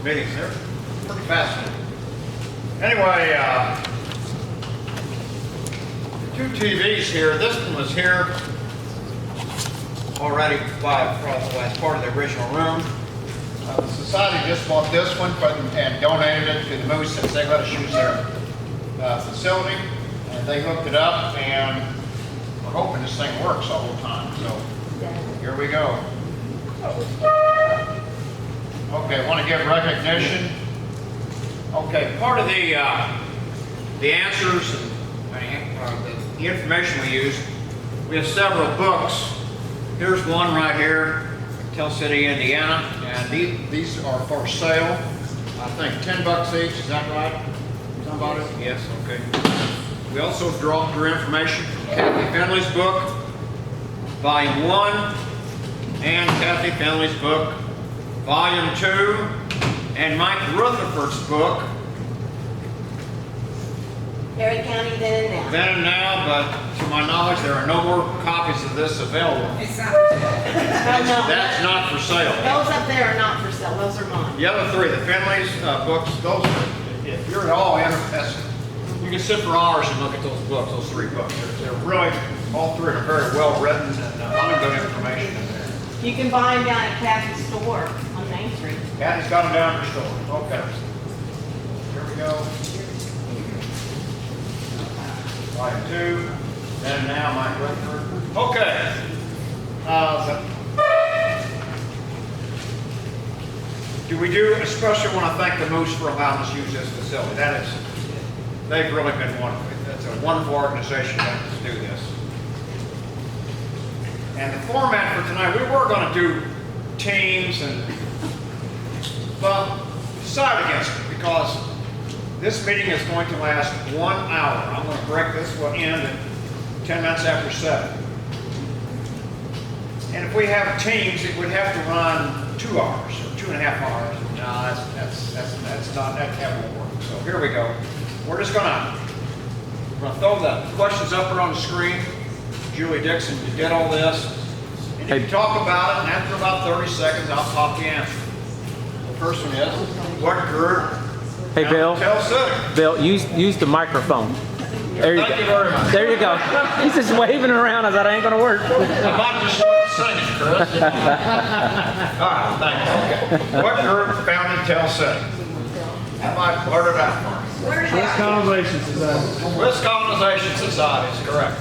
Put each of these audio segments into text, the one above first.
meetings. They're pretty fascinating. Anyway, two TVs here. This one was here already as part of the original room. The society just bought this one and donated it to the Moose since they let us use their facility. And they hooked it up, and we're hoping this thing works all the time. So here we go. Okay, want to give recognition. Okay, part of the answers and the information we use, we have several books. Here's one right here, Tell City, Indiana, and these are for sale. I think $10 each. Is that right? Somebody? Yes. Okay. We also drew information from Kathy Finley's book, Volume 1, and Kathy Finley's book, Volume 2, and Mike Rutherford's book, Perry County Then and Now. Then and Now, but to my knowledge, there are no more copies of this available. It's not for sale. That's not for sale. Those up there are not for sale. Those are mine. The other three, the Finley's books, those are, if you're at all interested, you can sit for hours and look at those books, those three books. They're really, all three are very well written and a lot of good information in there. You can buy them down at Kathy's store on Main Street. Kathy's got them down at her store. Okay. Here we go. Volume 2. Then and Now, Mike Rutherford. Okay. Do we especially want to thank the Moose for allowing us to use this facility. They've really been wonderful. It's a wonderful organization that lets us do this. And the format for tonight, we were going to do teams, but decided against it because this meeting is going to last 1 hour. I'm going to correct this. Will end at 10 minutes after 7. And if we have teams, it would have to run 2 hours or 2.5 hours. No, that's not, that won't work. So here we go. We're just going to throw the questions up here on the screen. Julie Dixon did all this. And you can talk about it, and after about 30 seconds, I'll pop the answer. The first one is, what group? Hey, Bill. Tell City. Bill, use the microphone. There you Thank go. you very much. There you go. He's just waving around. I thought it ain't going to work. I might just start singing, Chris. All right, thanks. Okay. What group founded Tell City? That might blurt it out for me. Swiss Colonization Society. Swiss Colonization Society is correct.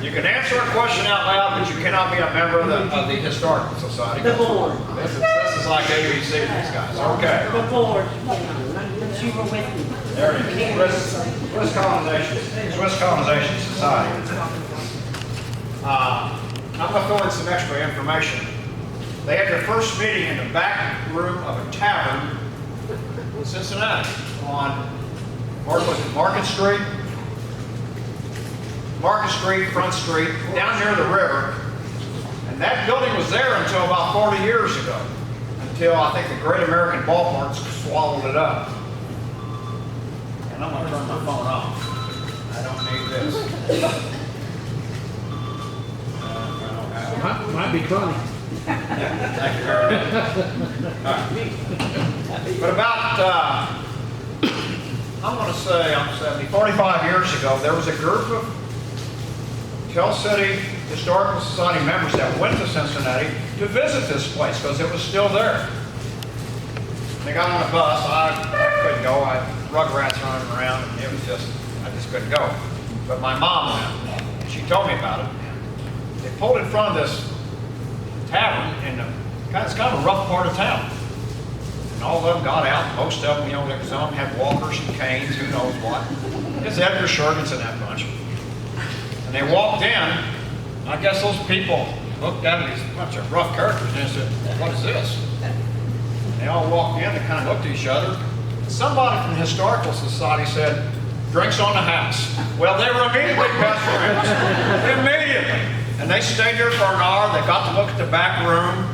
You can answer a question out loud, but you cannot be a member of the Historical Society. The board. This is like ABC, these guys. Okay. The board. But you were with me. There it is. Swiss Colonization Society. I'm going to throw in some extra information. They had their first meeting in the back room of a tavern in Cincinnati on Market Street. Market Street, Front Street, down near the river. And that building was there until about 40 years ago. Until I think the Great American Ballpark swallowed it up. And I'm going to turn my phone off. I don't need this. Might be funny. Yeah, thank you very much. All right. But about, I'm going to say, 45 years ago, there was a group of Tell City Historical Society members that went to Cincinnati to visit this place because it was still there. They got on a bus. I couldn't go. I had rugrats running around, and I just couldn't go. But my mom went, and she told me about it. They pulled in front of this tavern, and it's kind of a rough part of town. And all of them got out. Most of them, some of them had walkers and canes, who knows what. It's Edgar Shergans and that bunch. And they walked in. I guess those people looked at these bunch of rough characters and they said, "What is this?" They all walked in. They kind of looked at each other. Somebody from the Historical Society said, "Drinks on the house." Well, they were immediately best friends. Immediately. And they stayed there for an hour. They got to look at the back room.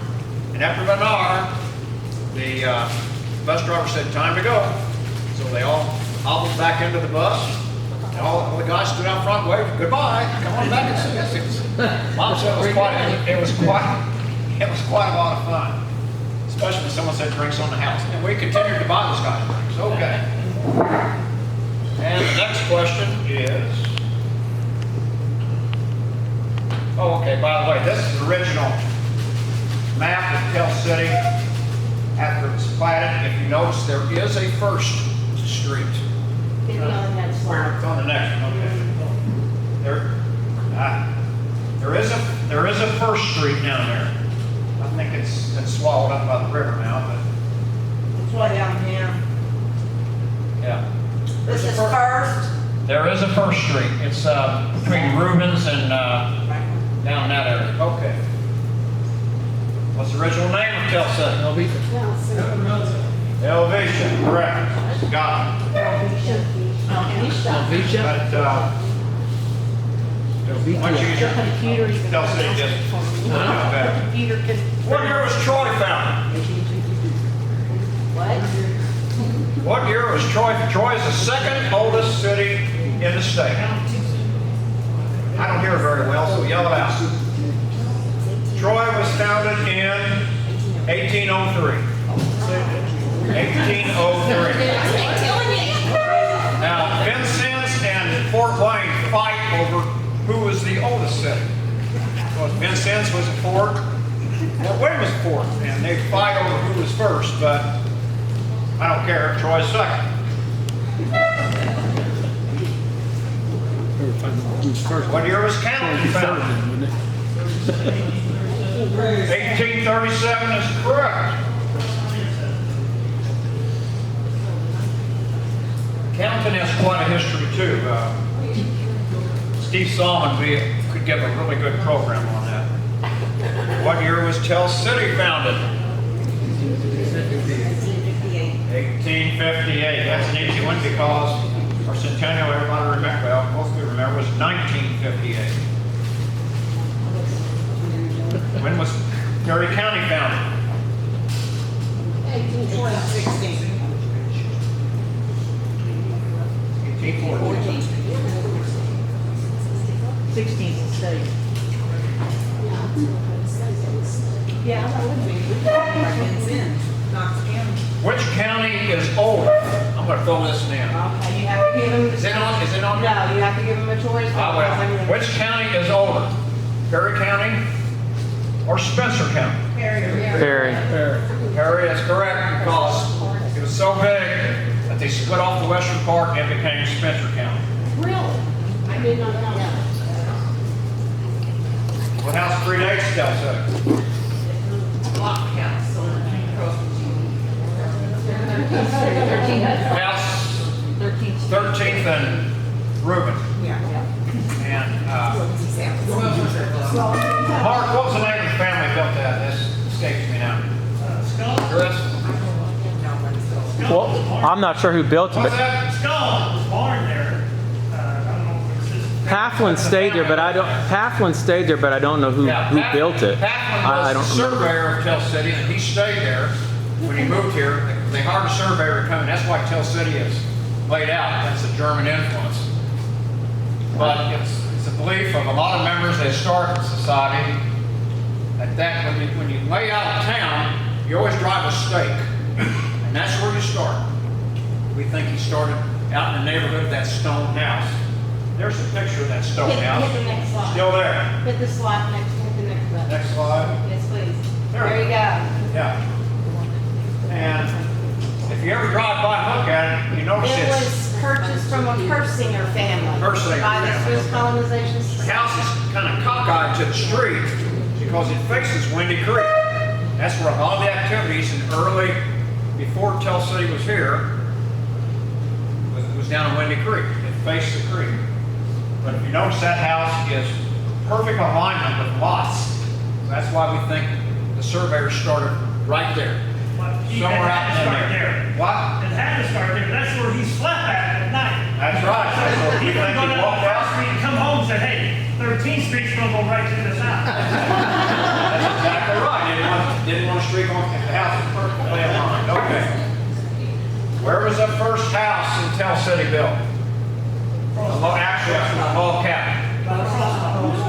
And after an hour, the bus driver said, "Time to go." So they all hobbled back into the bus. And all the guys stood out front, waved, "Goodbye, come on back and see us." Mom said it was quite a lot of fun. especially when someone said drinks on the house. And we continued to buy those guys drinks. Okay. And the next question is, oh, okay, by the way, this is the original map of Tell City after it's platted. If you notice, there is a first street. Maybe on the next slide. It's on the next one, okay. There is a first street down there. I think it's been swallowed up by the river now, but It's way down here. yeah. This is first. There is a first street. It's between Rubens and down that area. Okay. What's the original name of Tell City? Elevation, correct. Got it. Elvita. Once you use your Computer's Tell City district. Computer can. What year was Troy founded? What? What year was Troy? Troy is the second oldest city in the state. I don't hear very well, so yell it out. Troy was founded in 1803. 1803. Now, Vincennes and Fort Wayne fight over who was the oldest city. Well, Vincennes was a fort, Fort Wayne was a fort, and they fight over who was first, but I don't care, Troy's second. What year was Canton founded? 1837 is correct. Canton has quite a history too. Steve Solomon could give a really good program on that. What year was Tell City founded? 1858. That's an easy one because our centennial, everybody remember, well, most people remember, was 1958. When was Perry County founded? 1816. 1814. 16th state. Yeah, I know. Which county is older? I'm going to throw this in. Okay, you have to give them. Is it on? Is it on? No, you have to give them a choice. Which county is older? Perry County or Spencer County? Perry. Perry is correct because it was so big that they split off the western part and it became Spencer County. Really? I did not know that. What house predates Tell City? Block house. House 13th and Reuben. And Mark, what was the name of the family built that? This escapes me now. Chris? Well, I'm not sure who built it, What's but that? Skull was born there. I don't know if it's his. Halfland stayed there, but I don't. Halfland stayed there, but I don't know who built it. I Halfland don't was the remember. surveyor of Tell City, and he stayed there when he moved here. They hired a surveyor to come, and that's why Tell City is laid out. That's a German influence. But it's a belief of a lot of members of the Historical Society that when you lay out a town, you always drive a stake, and that's where you start. We think he started out in the neighborhood of that stone house. There's a picture of that stone house. Hit the next slide. Still there. Hit the slide next, hit the next button. Next slide. Yes, please. There. There you go. Yeah. And if you ever drive by and look at it, you notice It it's, was purchased from a Persinger family. Persinger By the family. Swiss colonization the society. house is kind of cockeyed to the street because it faces Windy Creek. That's where a lot of the activities in early, before Tell City was here, was down in Windy Creek. It faced the creek. But if you notice, that house is perfect alignment with lots. So that's why we think the surveyor started right there. But he Somewhere had out to in start there. there. What? It had to start there. That's where he slept at night. That's right. So He you couldn't think go he down walked First out? Street and come home and say, hey, 13th Street's gonna go right through this house. That's exactly right. Didn't want to streak on the house was perfectly aligned. Okay. Where was the first house in Tell City built? Actually, a log cabin.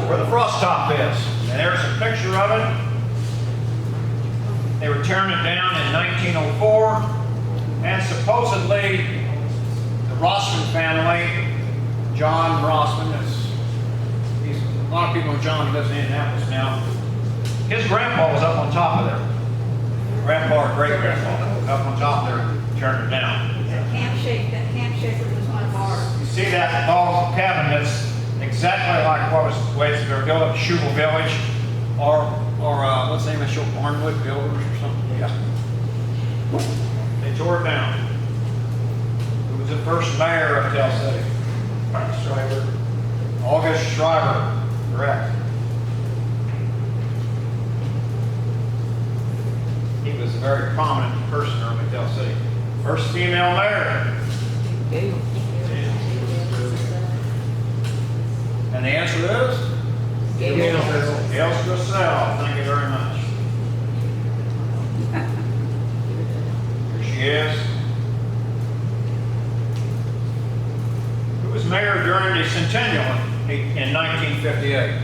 Where the frost top is. And there's a picture of it. They were tearing it down in 1904, and supposedly the Rossman family, John Rossman, he's a lot of people know John, he lives in Indianapolis now. His grandpa was up on top of there. Grandpa or great-grandpa up on top there, tearing it down. That camp shaker was one of ours. You see that log cabin that's exactly like what was the way they were built up at Shubel Village, or what's the name of the show, Barnwood Builders or something? Yeah. They tore it down. Who was the first mayor of Tell City? Shriver. August Shriver, correct. He was a very prominent person in Tell City. First female mayor. And the answer is? Gail Strasell. Thank you very much. Here she is. Who was mayor during the centennial in 1958?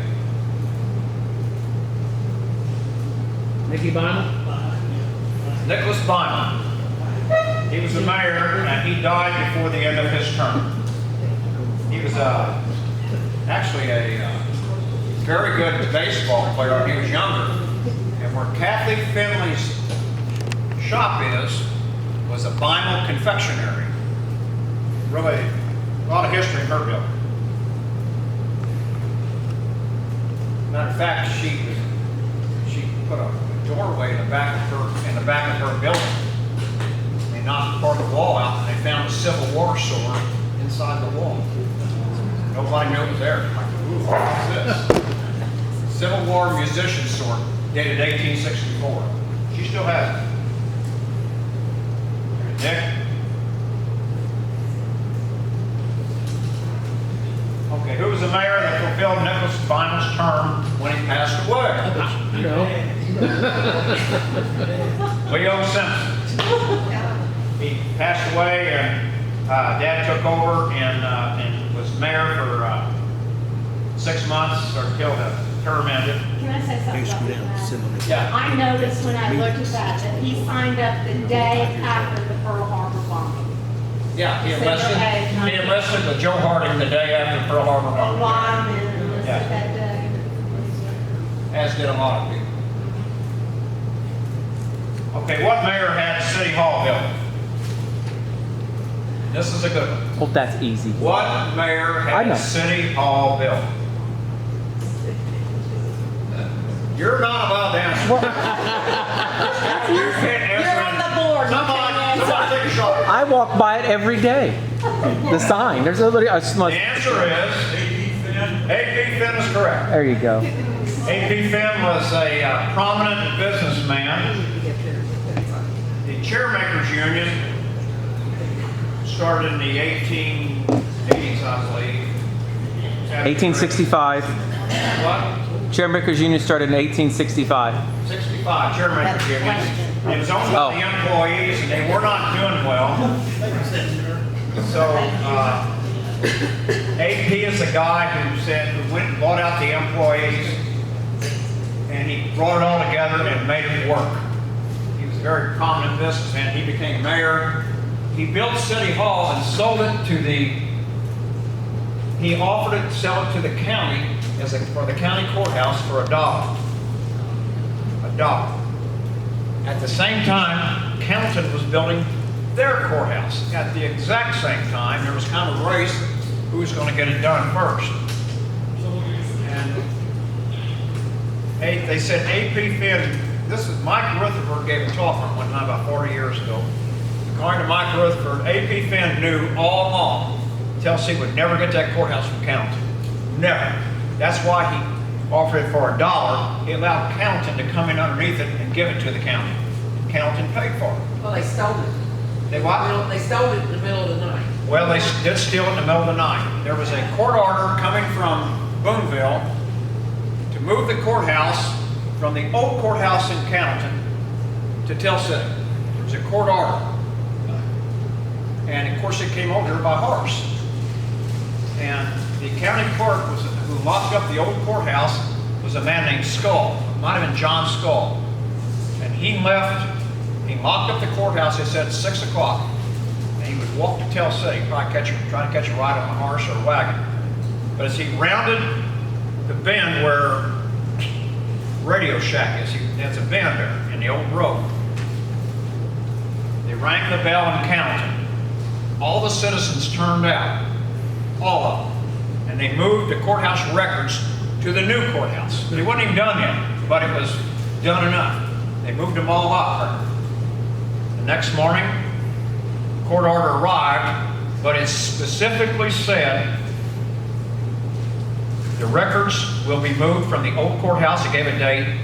Nicky Bynum? Nicholas Bynum. He was the mayor, and he died before the end of his term. He was actually a very good baseball player when he was younger. And where Kathy Finley's shop was a Bynum confectionery. Really, a lot of history in her building. Matter of fact, she put a doorway in the back of her building. They knocked part of the wall out, and they found a Civil War sword inside the wall. Nobody knew it was there. Like, ooh, what's this? Civil War musician sword, dated 1864. She still has it. Nick? Okay, who was the mayor that fulfilled Nicholas Bynum's term when he passed away? Leo Simpson. He passed away, and Dad took over and was mayor for 6 months, or until the term ended. Can I say something about that? Yeah. I noticed when I looked at that he signed up the day after the Pearl Harbor bombing. Yeah, he enlisted with Joe Harding the day after Pearl Harbor bombing. Lyman enlisted Yeah. that day. As did a lot of people. Okay, what mayor had City Hall built? This is a good one. Well, that's easy. What mayor I know. had City Hall built? You're not allowed to answer. You can't answer. You're on the board. You can't answer. Somebody take a shot. I walk by it every day. The sign. There's a little. The answer is A.P. Finn is correct. There you go. A.P. Finn was a prominent businessman. The Chairmakers Union started in the 1880s, I believe. 1865. What? Chairmakers Union started in 1865. 65, Chairmakers Union. It was owned by the employees, and they were not doing well. So, AP is the guy who went and bought out the employees, and he brought it all together and made it work. He was a very prominent businessman. He became mayor. He built City Hall and sold it to he offered to sell it to the county for the county courthouse for $1. $1. At the same time, County was building their courthouse. At the exact same time, there was kind of a race who was going to get it done first. And they said A.P. Finn, Mike Rutherford gave a talk on one time about 40 years ago. According to Mike Rutherford, A.P. Finn knew all along Tennessee would never get that courthouse from County. Never. That's why he offered it for $1. He allowed County to come in underneath it and give it to the county. County paid for it. Well, they stole it. They what? They stole it in the middle of the night. Well, they did steal it in the middle of the night. There was a court order coming from Boonville to move the courthouse from the old courthouse in County to Tell City. There was a court order. And of course it came over here by horse. And the county clerk who locked up the old courthouse was a man named Skull. It might have been John Skull. And he left, he locked up the courthouse, he said 6 o'clock, and he would walk to Tell City, probably try to catch a ride on a horse or a wagon. But as he rounded the bend where Radio Shack is, there's a bend there in the old road. They rang the bell and counted. All the citizens turned out, all of them, and they moved the courthouse records to the new courthouse. It wasn't even done yet, but it was done enough. They moved them all up. The next morning, court order arrived, but it specifically said the records will be moved from the old courthouse. It gave a date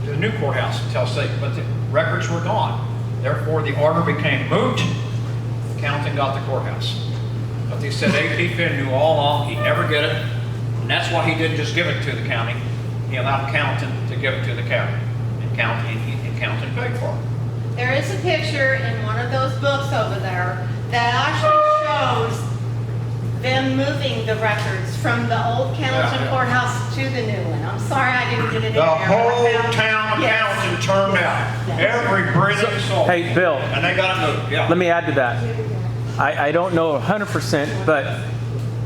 to the new courthouse in Tell City, but the records were gone. Therefore, the order became moot. Counting got the courthouse. But they said A.P. Finn knew all along he'd never get it, and that's why he didn't just give it to the county. He allowed County to give it to the county, and County paid for it. There is a picture in one of those books over there that actually shows them moving the records from the old County courthouse to the new one. I'm sorry I didn't get it in The there. whole but I found- town of Yes. County turned out. Every breathing soul. Hey, Bill, And they got it moved, yeah. let me add to that. I don't know 100%, but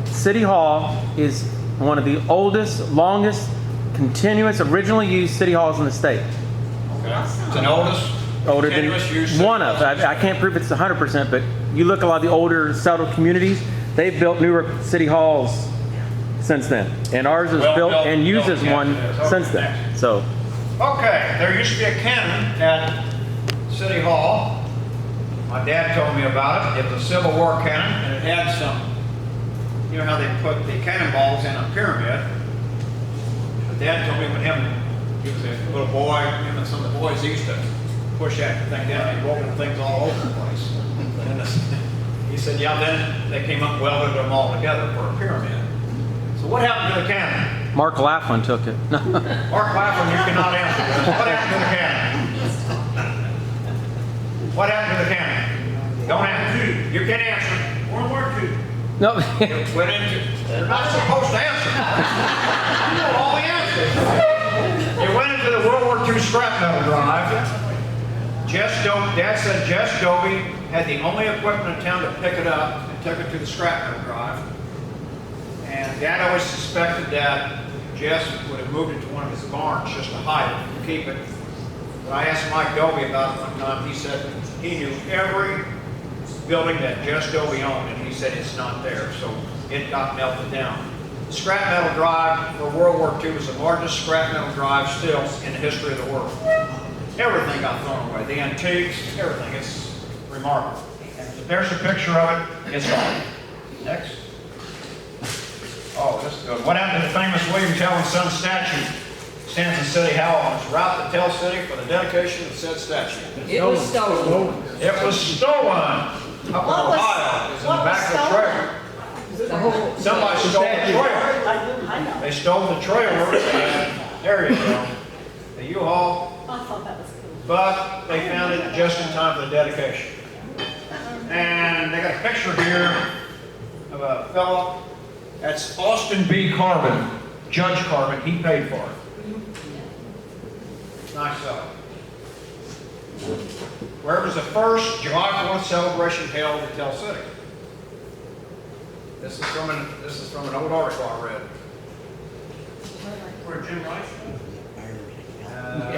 City Hall is one of the oldest, longest, continuous, originally used city halls in the state. Okay. It's an oldest, Older than continuous use. one of. I can't prove it's 100%, but you look at a lot of the older settled communities, they've built newer city halls since then. And ours is Well built built, and uses built, one yes, it is. since Okay, then. next. So, Okay, there used to be a cannon at City Hall. My dad told me about it. It was a Civil War cannon, and it had some, you know how they put the cannonballs in a pyramid? My dad told me when he was a little boy, him and some of the boys used to push that thing down, and roll things all over the place. And he said, yeah, then they came up, welded them all together for a pyramid. So what happened to the cannon? Mark Laughlin took it. Mark Clapham, you cannot answer this. What happened to the cannon? What happened to the cannon? Don't answer. You can't answer. World War II. No. It went into, they're not supposed to answer. You know all the answers. It went into the World War II scrap metal drive. Dad said Jess Dobie had the only equipment in town to pick it up and took it to the scrap metal drive. And Dad always suspected that Jess would have moved it to one of his barns just to hide it, to keep it. But I asked Mike Dobie about it one time. He said he knew every building that Jess Dobie owned, and he said it's not there. So it got melted down. The scrap metal drive for World War II was the largest scrap metal drive still in the history of the world. Everything got thrown away. The antiques, everything. It's remarkable. And there's a picture of it. It's gone. Next. Oh, this is good. What happened to the famous William Tell and Son statue? Stands in City Hall on its route to Tell City for the dedication of said statue. It was stolen. It was stolen up in Ohio. It was in the back of the trailer. Somebody stole the trailer. They stole the trailer, and there you go. The U-Haul. I thought that was cool. But they found it just in time for the dedication. And they got a picture here of a fellow. That's Austin B. Carbon, Judge Carbon. He paid for it. Nice fellow. Where was the first July 4th celebration held in Tell City? This is from an old article I read. Where Jim Rice?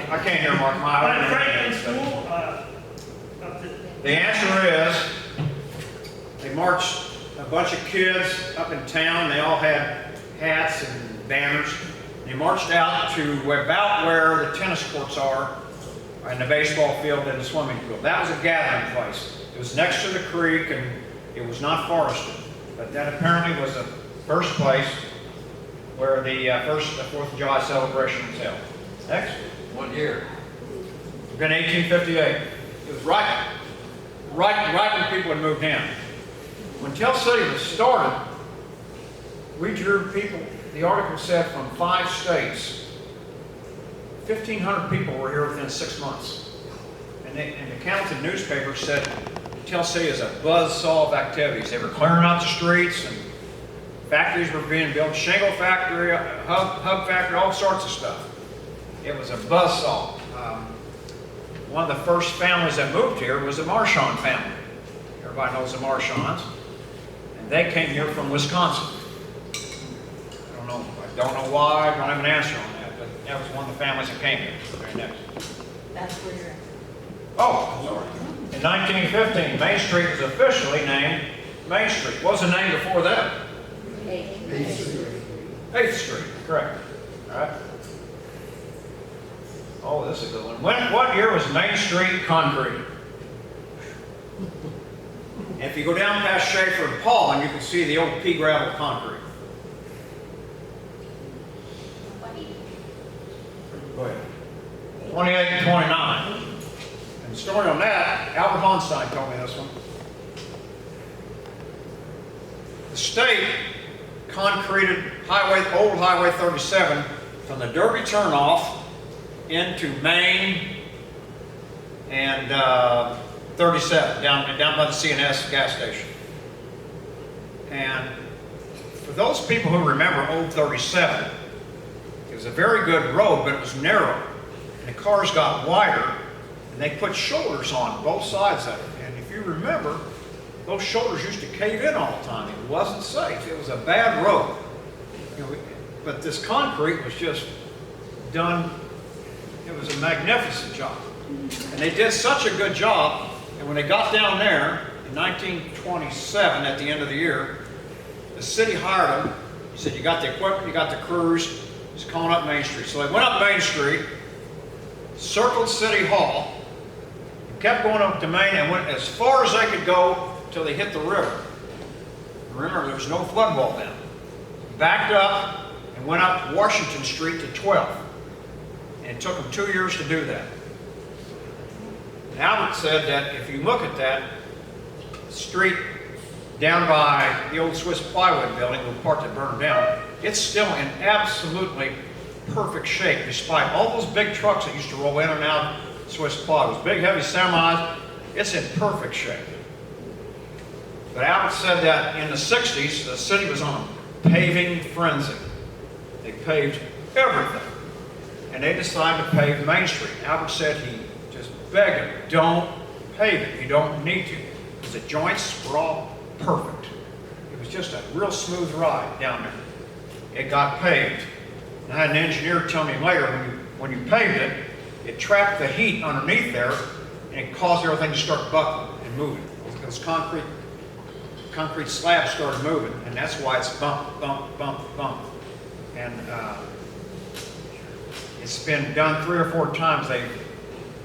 I can't hear Mark. By Franklin School, up to. The answer is they marched a bunch of kids up in town. They all had hats and banners. They marched out to about where the tennis courts are, and the baseball field and the swimming pool. That was a gathering place. It was next to the creek, and it was not forested. But that apparently was the first place where the 4th of July celebration was held. Next. 1 year. It's been 1858. It was right when people had moved in. When Tell City was started, we drew people, the article said, from 5 states. 1,500 people were here within 6 months. And the County newspaper said Tell City is a buzzsaw of activities. They were clearing out the streets, and factories were being built, shingle factory, hub factory, all sorts of stuff. It was a buzzsaw. one of the first families that moved here was the Marchand family. Everybody knows the Marchands. And they came here from Wisconsin. I don't know why, I don't have an answer on that, but that was one of the families that came here. Very next. That's where you're at. Oh, sorry. In 1915, Main Street was officially named Main Street. What was the name before that? 8th Street, correct. All right. Oh, this is a good one. What year was Main Street concreted? And if you go down past Schaefer and Paul, and you can see the old pea gravel concrete. Go ahead. 28 and 29. And the story on that, Albert Honstein told me this one. The state concreted old Highway 37 from the Derby turnoff into Main and 37, down by the CNS gas station. And for those people who remember old 37, it was a very good road, but it was narrow. And the cars got wider, and they put shoulders on both sides of it. And if you remember, those shoulders used to cave in all the time. It wasn't safe. It was a bad road. You know, but this concrete was just done. It was a magnificent job. And they did such a good job, and when they got down there in 1927, at the end of the year, the city hired them. He said, you got the equipment, you got the crews, just calling up Main Street. So they went up Main Street, circled City Hall, kept going up to Main, and went as far as they could go till they hit the river. Remember, there was no flood wall then. Backed up and went up Washington Street to 12th. And it took them 2 years to do that. And Albert said that if you look at that street down by the old Swiss plywood building, the part that burned down, it's still in absolutely perfect shape, despite all those big trucks that used to roll in and out of Swiss plywood. Those big, heavy semis, it's in perfect shape. But Albert said that in the 60s, the city was on a paving frenzy. They paved everything. And they decided to pave Main Street. Albert said he just begged him, don't pave it. You don't need to. Because the joints were all perfect. It was just a real smooth ride down there. It got paved. And I had an engineer tell me later, when you paved it, it trapped the heat underneath there, and it caused everything to start buckling and moving. Those concrete slabs started moving, and that's why it's bump, bump, bump, bump. And it's been done 3 or 4 times. They've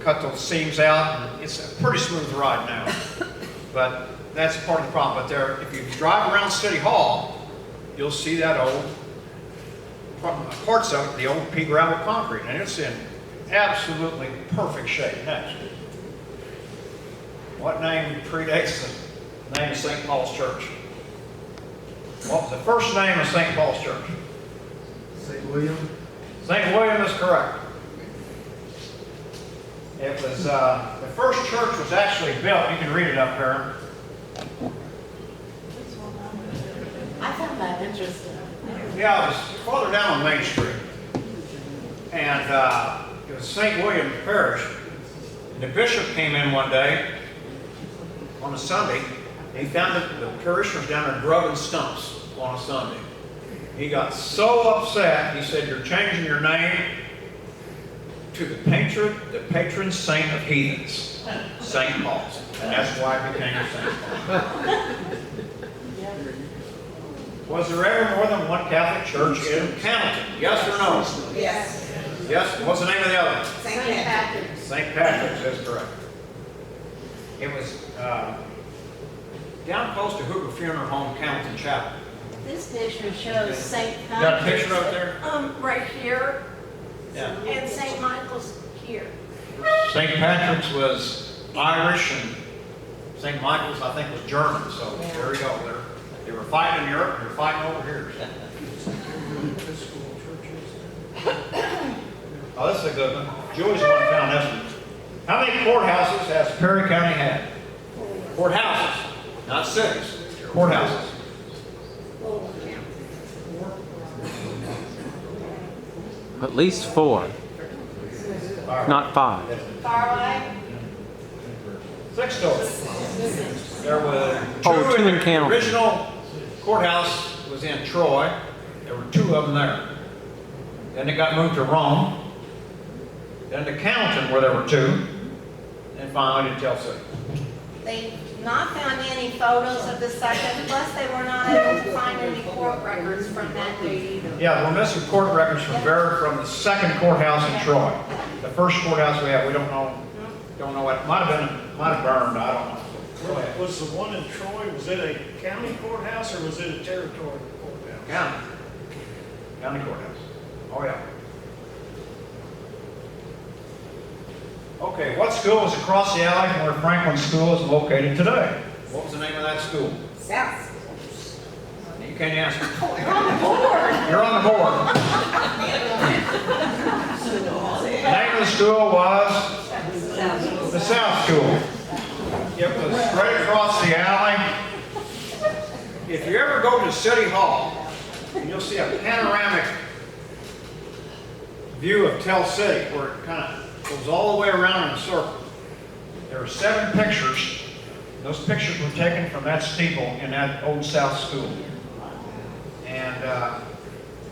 cut those seams out, and it's a pretty smooth ride now. But that's part of the problem. But if you drive around City Hall, you'll see that old parts of it, the old pea gravel concrete, and it's in absolutely perfect shape. Next, what name predates the name of St. Paul's Church? What was the first name of St. Paul's Church? St. William. St. William is correct. It was, the first church was actually built, you can read it up there. I found that interesting. Yeah, it was farther down on Main Street. And it was St. William Parish. And the bishop came in one day on a Sunday, and he found that the parishioners down there grubbing stumps on a Sunday. He got so upset, he said, you're changing your name to the patron saint of heathens, St. Paul's. And that's why it became St. Paul. Was there ever more than one Catholic church in Hamilton? Yes or no? Yes. Yes. What's the name of the other one? St. Patrick's. St. Patrick's, that's correct. It was down close to Hoover Funeral Home, Hamilton Chapel. This picture shows St. You got a picture up there? Right here, Yeah. and St. Michael's here. St. Patrick's was Irish, and St. Michael's, I think, was German. So there we go. They were fighting in Europe, and they're fighting over here. Oh, this is a good one. Julie's the one who found this one. How many courthouses has Perry County had? Courthouses, not cities. Courthouses. At least 4. not 5. Far away? 6 total. There were Oh, 2 in the Canton. original courthouse was in Troy. There were 2 of them there. Then they got moved to Rome. Then to Canton, where there were 2. And finally to Tell City. They've not found any photos of the second, plus they were not able to find any court records from that date either. Yeah, we're missing court records from the second courthouse in Troy. The first courthouse we have, we don't know what, might have burned, I don't know. Go ahead. Was the one in Troy, was it a county courthouse or was it a territorial courthouse? County courthouse. Oh, yeah. Okay, what school is across the alley from where Franklin School is located today? What was the name of that school? South. You can't answer. You're on the board. You're on the board. The name of the school was the South School. It was right across the alley. If you ever go to City Hall, you'll see a panoramic view of Tell City where it kind of goes all the way around in a circle. There are 7 pictures. Those pictures were taken from that steeple in that old South School. And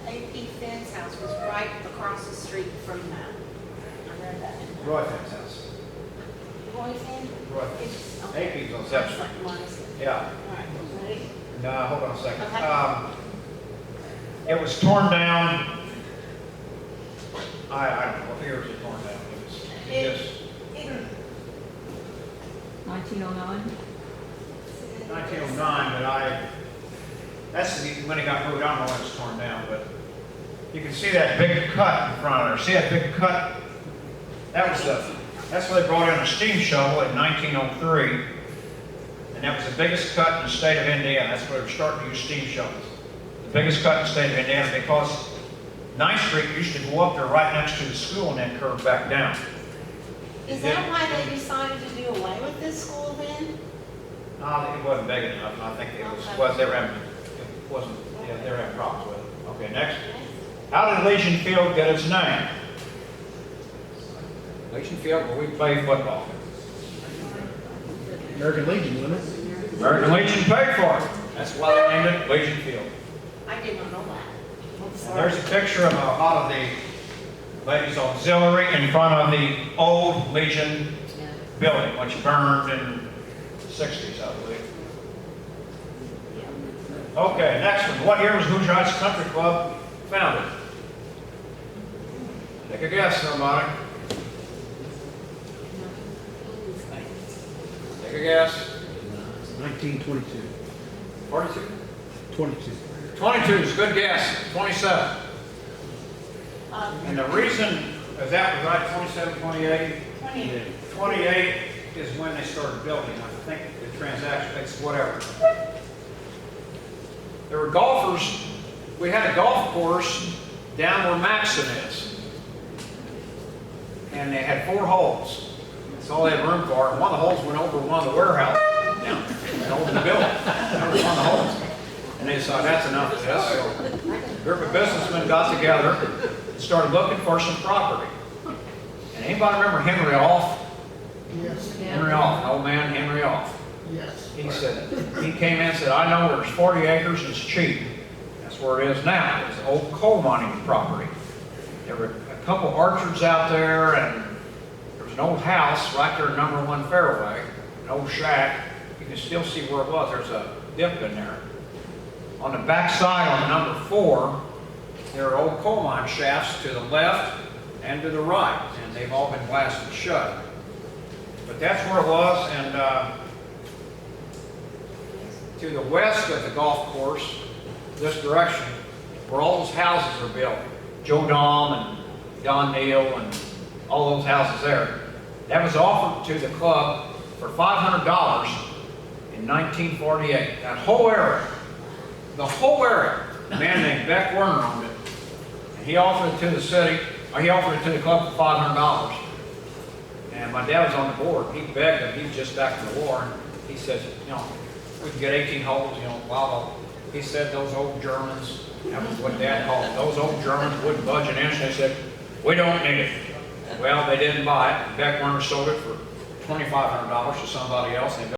A.P. Finn's house was right across the street from that. I read that. Roy Finn's house. Roy Finn? Roy It's- Finn. AP's on South Street. Yeah. All right, ready? No, hold on a second. Okay. It was torn down. I don't know what year was it torn down. It just 1909? 1909, but that's when it got moved. I don't know when it was torn down, but you can see that big cut in front of there. See that big cut? That's where they brought in a steam shovel in 1903. And that was the biggest cut in the state of Indiana. That's where they were starting to use steam shovels. The biggest cut in the state of Indiana because 9th Street used to go up there right next to the school and then curve back down. Is that why they decided to do away with this school then? No, it wasn't big enough. I think it they were having problems with it. Okay, next. How did Legion Field get its name? Legion Field, where we play football. American Legion, wasn't it? American Legion paid for it. That's why they named it Legion Field. I did not know that. And there's a picture of a lot of the ladies' auxiliary in front of the old Legion building, which burned in the 60s, I believe. Okay, next one. What year was Hoosier Heights Country Club founded? Take a guess, somebody. Take a guess. 1922. 42? 22. 22 is a good guess. 27. And the reason is that was right, 27, 28? 28. 28 is when they started building. I think the transaction, it's whatever. There were golfers. We had a golf course down where Maxon is. And they had 4 holes. That's all they had room for. And one of the holes went over one of the warehouses down and over the building. That was one of the holes. And they decided that's enough of this. So a group of businessmen got together and started looking for some property. And anybody remember Henry Off? Yes, Henry Off, an old man, Henry Off. yes. He said, he came in and said, I know there's 40 acres and it's cheap. That's where it is now. It's old coal mining property. There were a couple orchards out there and there was an old house right there, number 1 fairway, an old shack. You can still see where it was. There's a dip in there. On the back side on number 4, there are old coal mine shafts to the left and to the right, and they've all been blasted shut. But that's where it was, and to the west of the golf course, this direction, where all those houses are built, Joe Dom and Don Neal and all those houses there, that was offered to the club for $500 in 1948. That whole area, the whole area, a man named Beck Werner owned it. And he offered it to the city, or he offered it to the club for $500. And my dad was on the board. He begged him. He was just back from the war. And he says, you know, we can get 18 holes, you know, blah, blah. He said those old Germans, that was what Dad called them, those old Germans wouldn't budge an inch. They said, we don't need it. Well, they didn't buy it. Beck Werner sold it for $2,500 to somebody else. They